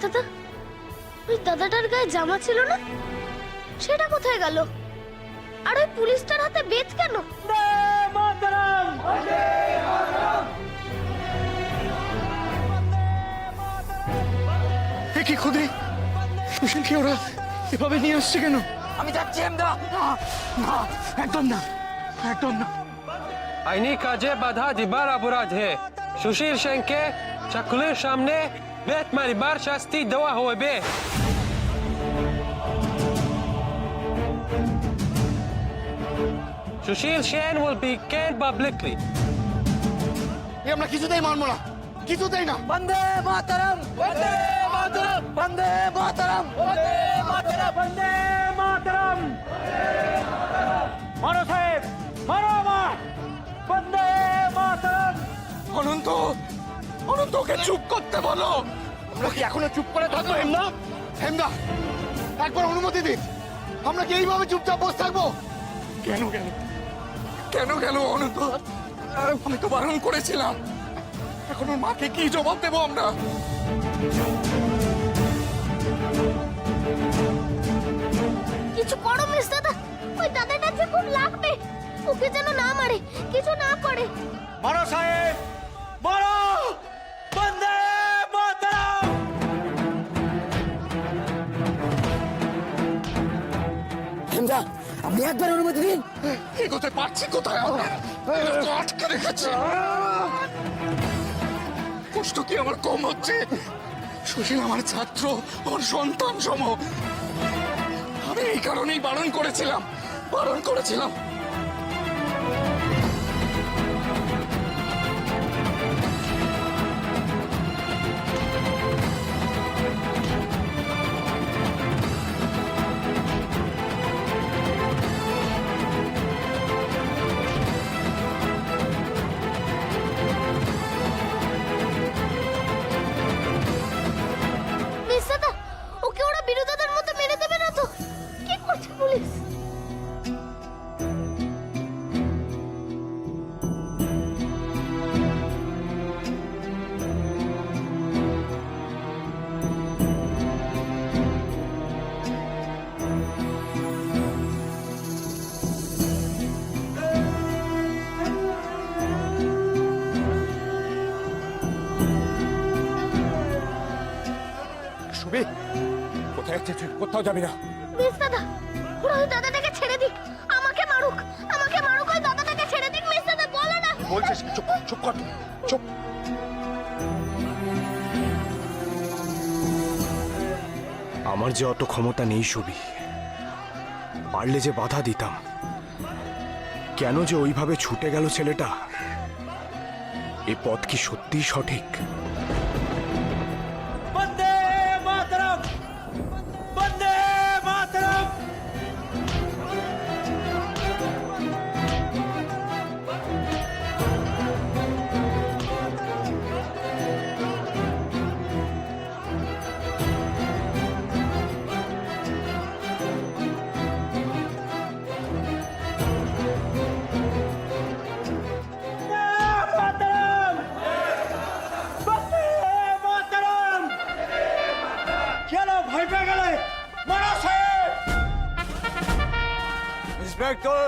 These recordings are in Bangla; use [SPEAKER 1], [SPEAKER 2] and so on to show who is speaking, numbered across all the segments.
[SPEAKER 1] দাদা, ওই দাদাটার গায়ে জামা ছিল না, সেটা কোথায় গেল? আর ওই পুলিশটার হাতে বেত কেন?
[SPEAKER 2] কি খুদি সুশীলকে ওরা এভাবে নিয়ে আসছে কেন?
[SPEAKER 3] আমি যাচ্ছি হেমদা।
[SPEAKER 2] না, একদম না, একদম না।
[SPEAKER 4] আইনি কাজে বাধা দিবার অপরাধ হে। সুশীল সেনকে সকলের সামনে বেত মারিবার শাস্তি দেওয়া হইবে। সুশীল Sen will be canned publicly.
[SPEAKER 2] আমরা কিছুতেই মানবো না, কিছুতেই না।
[SPEAKER 3] বন্দে মাতরম, বন্দে মাতরম, বন্দে মাতরম, বন্দে মাতরম, বন্দে মাতরম। মারো সাহেব, মারো আমার, বন্দে মাতরম।
[SPEAKER 2] অনন্ত, অনন্ত ওকে চুপ করতে বলো। আমরা কি এখনো চুপ করে থাকবো? হেমদা, হেমদা একবার অনুমতি দিন। আমরা কি এইভাবে চুপচাপ বসে থাকবো? কেন কেন কেন কেন অনন্ত? আমি তো বারণ করেছিলাম। এখন ওর মাকে কি জবাব দেবো আমরা?
[SPEAKER 1] কিছু করো মিস দাদা, ওই দাদাটা যে খুব লাগবে, ওকে যেন না মারে, কিছু না করে।
[SPEAKER 3] মারো সাহেব, মারো, বন্দে মাতরম। হেমদা, আপনি একবার অনুমতি দিন।
[SPEAKER 2] এগোতে পারছি কোথায় আমরা? এরা তো আটকে রেখেছে। কষ্ট কি আমার কম হচ্ছে? সুশীল আমার ছাত্র, আমার সন্তান সম। আমি এই কারণেই বারণ করেছিলাম, বারণ করেছিলাম।
[SPEAKER 1] মিস দাদা, ওকে ওরা বিরোধাদের মতো মেরে দেবে না তো? কি করছে পুলিশ?
[SPEAKER 2] সুবি, কোথায় যাচ্ছে তুই? কোথাও যাবি না।
[SPEAKER 1] মিস দাদা, ওরা ওই দাদাটাকে ছেড়ে দিক, আমাকে মারুক, আমাকে মারুক, ওই দাদাটাকে ছেড়ে দিক। মিস দাদা বলো না।
[SPEAKER 2] বলছিস চুপ, চুপ কর, চুপ। আমার যে অত ক্ষমতা নেই সুবি, পারলে যে বাধা দিতাম। কেন যে ওইভাবে ছুটে গেল ছেলেটা? এ পথ কি সত্যিই সঠিক?
[SPEAKER 3] বন্দে মাতরম, বন্দে মাতরম।
[SPEAKER 5] Inspector,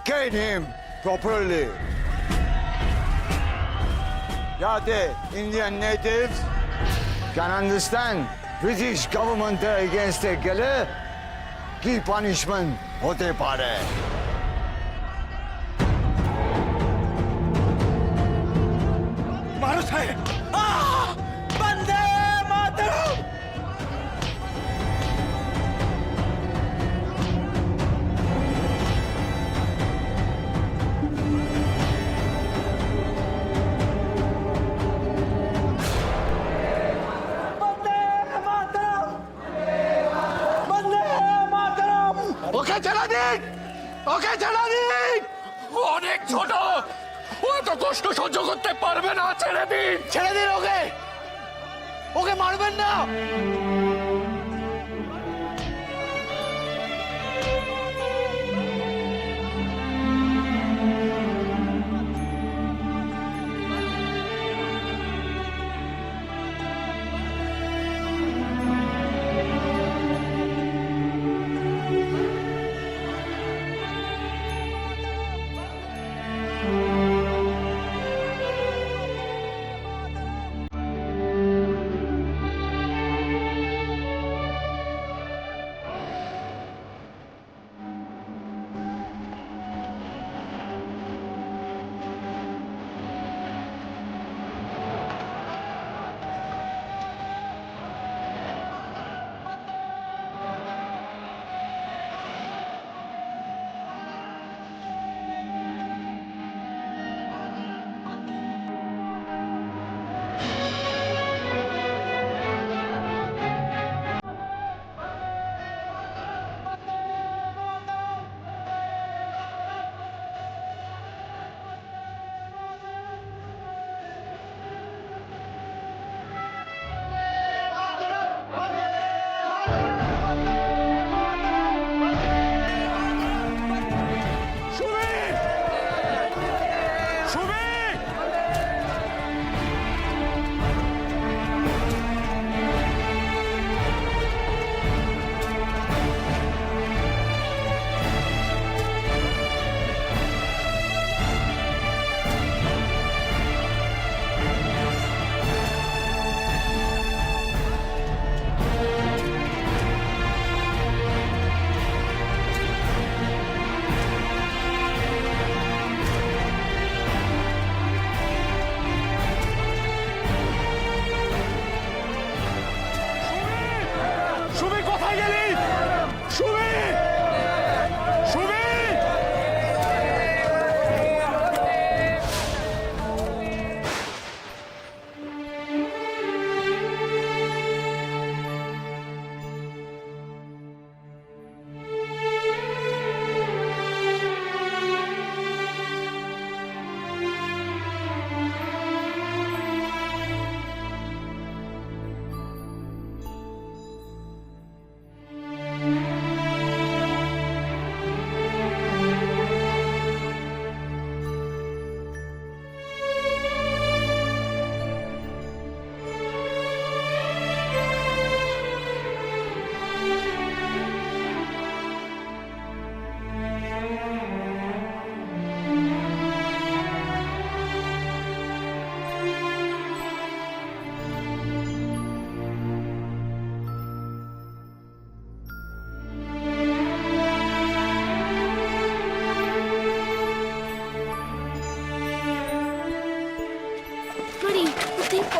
[SPEAKER 5] cane him properly. Yeah, the Indian natives can understand British government against a gele ki punishment hote pare.
[SPEAKER 3] মারো সাহেব, বন্দে মাতরম।
[SPEAKER 2] ওকে ছেড়ে দিন, ওকে ছেড়ে দিন। ও অনেক ছোট, ও এত কষ্ট সহ্য করতে পারবে না। ছেড়ে দিন, ছেড়ে দিন ওকে, ওকে মারবেন না।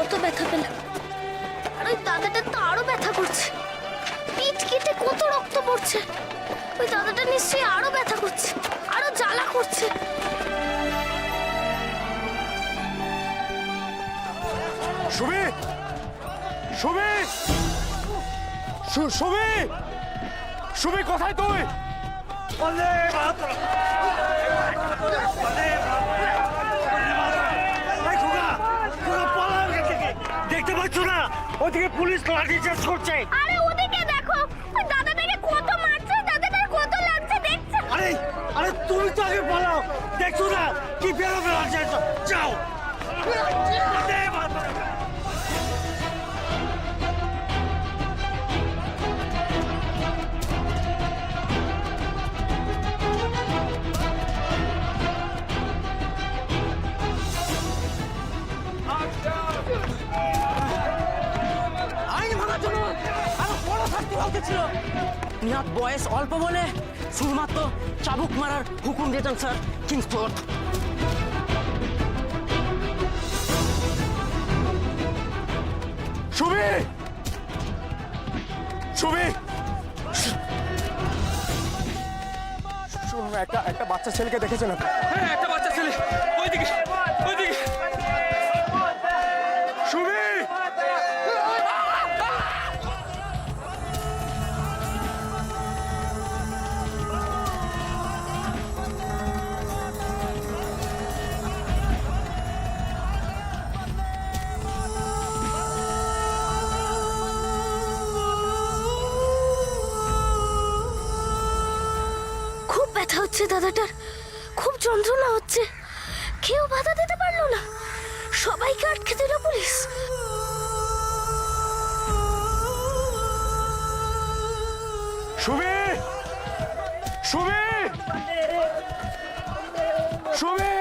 [SPEAKER 1] কত ব্যথা পেলাম, আর ওই দাদাটার তো আরো ব্যথা করছে। পিঠ কেটে কত রক্ত পড়ছে। ওই দাদাটা নিশ্চয়ই আরো ব্যথা করছে, আরো জ্বালা করছে।
[SPEAKER 2] সুমি, সুমি, সুমি, সুমি কোথায় তুই?
[SPEAKER 3] বন্দে মাতরম বন্দে মাতরম। এই খোকা, খোকা পালাও এখান থেকে। দেখতে পাচ্ছ না ওদিকে পুলিশ লাঠি চার্জ করছে?
[SPEAKER 1] আরে ওদিকে দেখো, ওই দাদাটাকে কত মারছে, দাদাটার কত লাগছে দেখছো?
[SPEAKER 3] আরে আরে তুমি তো আগে পালাও, দেখছো না কি বেরো বেরো যাও। বন্দে মাতরম।
[SPEAKER 6] আইন ভাঙার জন্য আরো বড় শাস্তি হওয়া উচিত ছিল। নিহাত বয়স অল্প বলে শুধুমাত্র চাবুক মারার হুকুম দিয়েছেন স্যার কিংসফোর্ড।
[SPEAKER 2] সুমি, সুমি, একটা বাচ্চা ছেলেকে দেখেছেন আপনি?
[SPEAKER 4] হ্যাঁ, একটা বাচ্চা ছেলে ওইদিকে, ওইদিকে।
[SPEAKER 2] সুমি,
[SPEAKER 1] খুব ব্যথা হচ্ছে দাদাটার, খুব যন্ত্রণা হচ্ছে। কেউ বাধা দিতে পারলো না, সবাইকে আটকে দিল পুলিশ।
[SPEAKER 2] সুমি, সুমি, সুমি,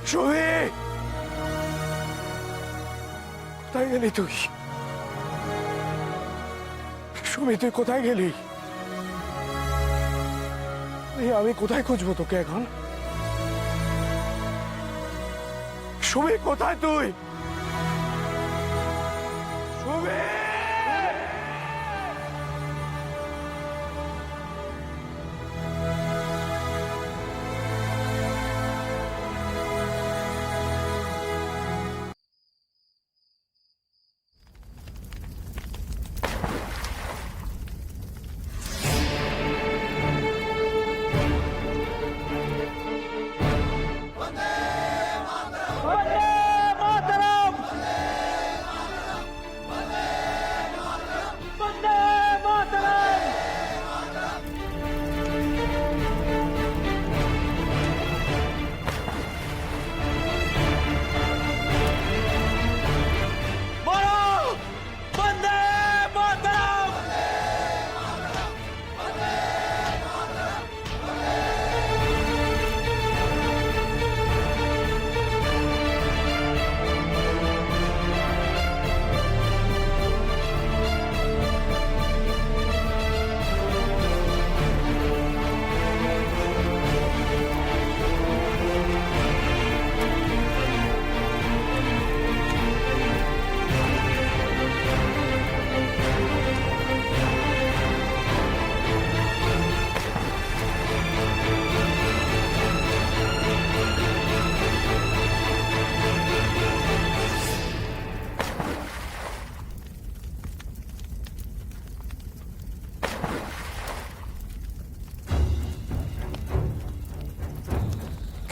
[SPEAKER 2] সুমি, কোথায় গেলি তুই? সুমি, তুই কোথায় গেলি? আমি কোথায় খুঁজবো তোকে এখন? সুমি, কোথায় তুই? সুমি,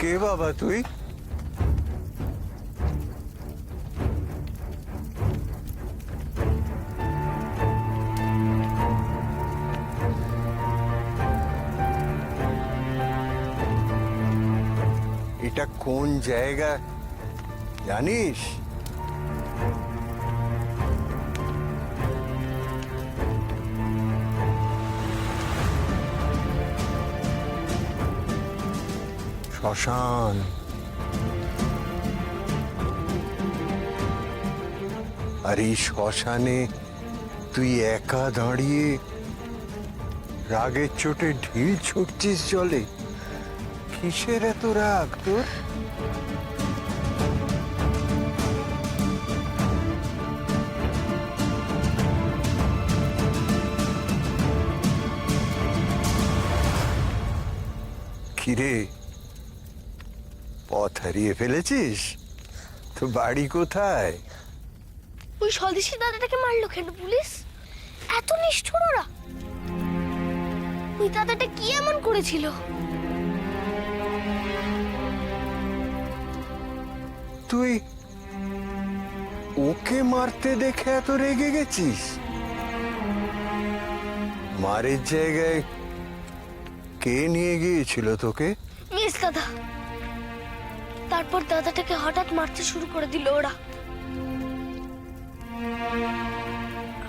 [SPEAKER 5] কে বাবা তুই?
[SPEAKER 7] এটা কোন জায়গা জানিস? শ্মশান। আর এই শ্মশানে তুই একা দাঁড়িয়ে রাগের চোটে ঢিল ছুটছিস জলে। কিসের এত রাগ তোর? কিরে, পথ হারিয়ে ফেলেছিস? তো বাড়ি কোথায়?
[SPEAKER 1] ওই স্বদেশী দাদাটাকে মারলো কেন পুলিশ? এত নিষ্ঠুর ওরা। ওই দাদাটা কি এমন করেছিল?
[SPEAKER 7] তুই ওকে মারতে দেখে এত রেগে গেছিস? মারের জায়গায় কে নিয়ে গিয়েছিল তোকে?
[SPEAKER 1] মিস দাদা। তারপর দাদাটাকে হঠাৎ মারতে শুরু করে দিল ওরা।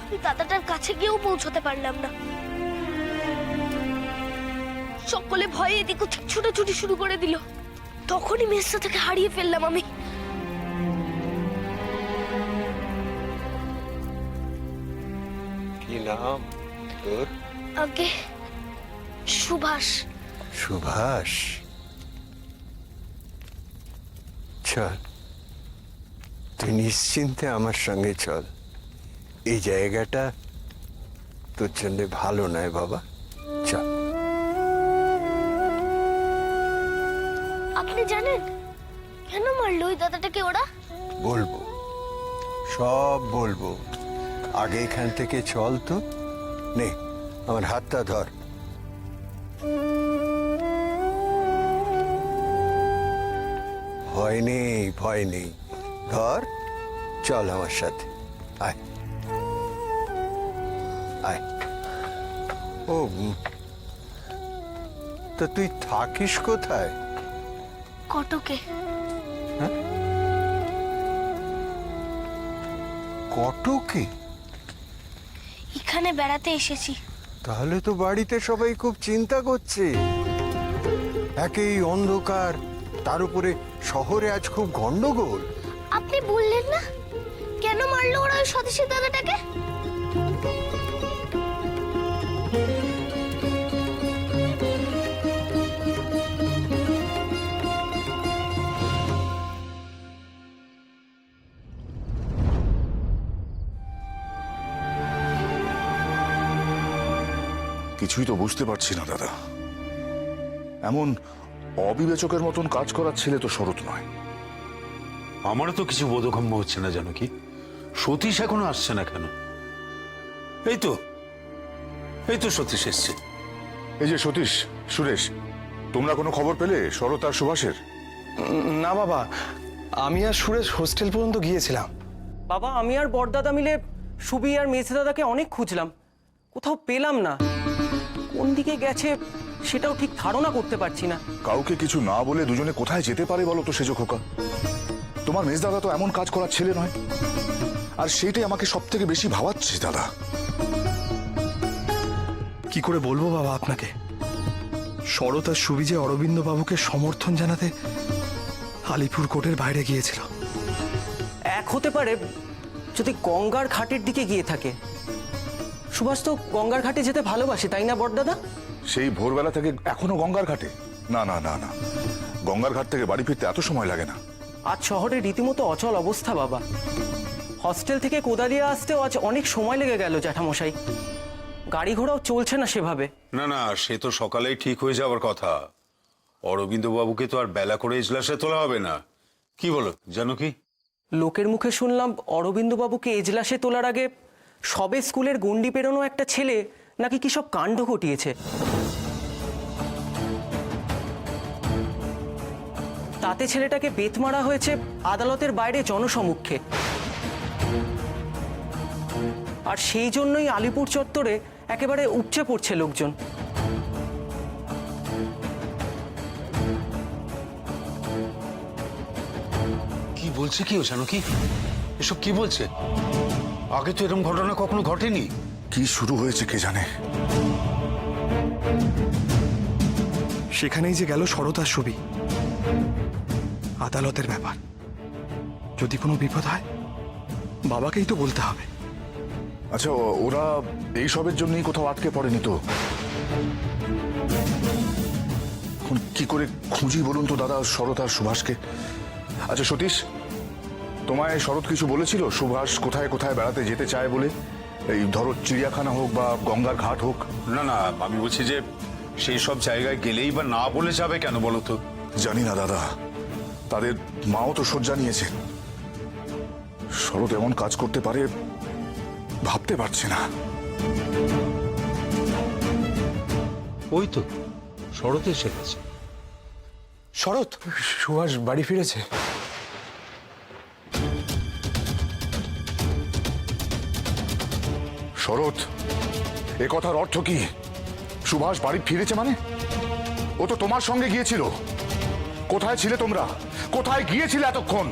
[SPEAKER 1] আমি দাদাটার কাছে গিয়েও পৌঁছতে পারলাম না। সকলে ভয়ে এদিক ওদিক ছুটাছুটি শুরু করে দিল। তখনই মেসটা থেকে হারিয়ে ফেললাম আমি।
[SPEAKER 7] কি নাম তোর?
[SPEAKER 1] আগে সুভাষ।
[SPEAKER 7] সুভাষ। চল, তুই নিশ্চিন্তে আমার সঙ্গে চল। এই জায়গাটা তোর জন্য ভালো নয় বাবা, চল।
[SPEAKER 1] আপনি জানেন কেন মারলো ওই দাদাটাকে ওরা?
[SPEAKER 7] বলবো, সব বলবো। আগে এখান থেকে চল তো। নে, আমার হাতটা ধর। ভয় নেই, ভয় নেই, ধর। চল আমার সাথে, আয় আয়। ও, তা তুই থাকিস কোথায়?
[SPEAKER 1] কটকে।
[SPEAKER 7] কটকে?
[SPEAKER 1] এখানে বেড়াতে এসেছি।
[SPEAKER 7] তাহলে তো বাড়িতে সবাই খুব চিন্তা করছে। একেই অন্ধকার, তার উপরে শহরে আজ খুব গন্ডগোল।
[SPEAKER 1] আপনি বললেন না কেন মারলো ওরা ওই স্বদেশী দাদাটাকে?
[SPEAKER 8] কিছুই তো বুঝতে পারছি না দাদা। এমন অবিবেচকের মতন কাজ করার ছেলে তো শরৎ নয়।
[SPEAKER 9] আমারও তো কিছু বোধগম্য হচ্ছে না, জানো কি? সতীশ এখনো আসছে না কেন? এই তো সতীশ এসছে।
[SPEAKER 8] এই যে সতীশ, সুরেশ, তোমরা কোনো খবর পেলে শরৎ আর সুভাষের?
[SPEAKER 2] না বাবা, আমি আর সুরেশ হোস্টেল পর্যন্ত গিয়েছিলাম।
[SPEAKER 6] বাবা, আমি আর বড়দাদা মিলে সুবি আর মেসে দাদাকে অনেক খুঁজলাম, কোথাও পেলাম না। কোন দিকে গেছে সেটাও ঠিক ধারণা করতে পারছি না।
[SPEAKER 8] কাউকে কিছু না বলে দুজনে কোথায় যেতে পারে বলো তো সেজ খোকা? তোমার মেজদাদা তো এমন কাজ করার ছেলে নয়। আর সেইটাই আমাকে সব থেকে বেশি ভাবাচ্ছে দাদা।
[SPEAKER 2] কি করে বলবো বাবা আপনাকে? শরৎ আর সুবি যে অরবিন্দ বাবুকে সমর্থন জানাতে আলিপুর কোর্টের বাইরে গিয়েছিল।
[SPEAKER 6] এক হতে পারে যদি গঙ্গার ঘাটের দিকে গিয়ে থাকে। সুভাষ তো গঙ্গার ঘাটে যেতে ভালোবাসে, তাই না বড়দাদা?
[SPEAKER 8] সেই ভোরবেলা থেকে এখনো গঙ্গার ঘাটে? না না না না, গঙ্গার ঘাট থেকে বাড়ি ফিরতে এত সময় লাগে না।
[SPEAKER 6] আজ শহরে রীতিমতো অচল অবস্থা বাবা। হস্টেল থেকে কোদালিয়া আসতেও আজ অনেক সময় লেগে গেল জ্যাঠামশাই। গাড়ি ঘোড়াও চলছে না সেভাবে।
[SPEAKER 9] না না, সে তো সকালেই ঠিক হয়ে যাওয়ার কথা। অরবিন্দ বাবুকে তো আর বেলা করে এজলাসে তোলা হবে না। কি বলো জানো কি?
[SPEAKER 6] লোকের মুখে শুনলাম অরবিন্দ বাবুকে এজলাসে তোলার আগে সবে স্কুলের গণ্ডি পেরোনো একটা ছেলে নাকি কি সব কাণ্ড ঘটিয়েছে। তাতে ছেলেটাকে বেত মারা হয়েছে আদালতের বাইরে জনসমক্ষে। আর সেই জন্যই আলিপুর চত্বরে একেবারে উপচে পড়ছে লোকজন।
[SPEAKER 9] বলছে কি ও জানকি? এসব কি বলছে? আগে তো এরকম ঘটনা কখনো ঘটেনি।
[SPEAKER 8] কি শুরু হয়েছে কে জানে।
[SPEAKER 10] সেখানেই যে গেল শরতার ছবি। আদালতের ব্যাপার, যদি কোনো বিপদ হয় বাবাকেই তো বলতে হবে।
[SPEAKER 8] আচ্ছা ওরা এইসবের জন্যই কোথাও আটকে পড়েনি তো? এখন কি করে খুঁজি বলুন তো দাদা শরৎ আর সুভাষকে? আচ্ছা সতীশ, তোমায় শরৎ কিছু বলেছিল সুভাষ কোথায় কোথায় বেড়াতে যেতে চায় বলে? এই ধরো চিড়িয়াখানা হোক বা গঙ্গার ঘাট হোক।
[SPEAKER 9] না না, আমি বলছি যে সেই সব জায়গায় গেলেই বা না বলে যাবে কেন বলো তো?
[SPEAKER 8] জানি না দাদা, তাদের মাও তো শয্যা নিয়েছেন। শরৎ এমন কাজ করতে পারে ভাবতে পারছি না।
[SPEAKER 9] ওই তো শরৎ এসে গেছে।
[SPEAKER 10] শরৎ, সুভাষ বাড়ি ফিরেছে।
[SPEAKER 8] শরৎ, এ কথার অর্থ কি? সুভাষ বাড়ি ফিরেছে মানে? ও তো তোমার সঙ্গে গিয়েছিল। কোথায় ছিলে তোমরা? কোথায় গিয়েছিলে এতক্ষণ?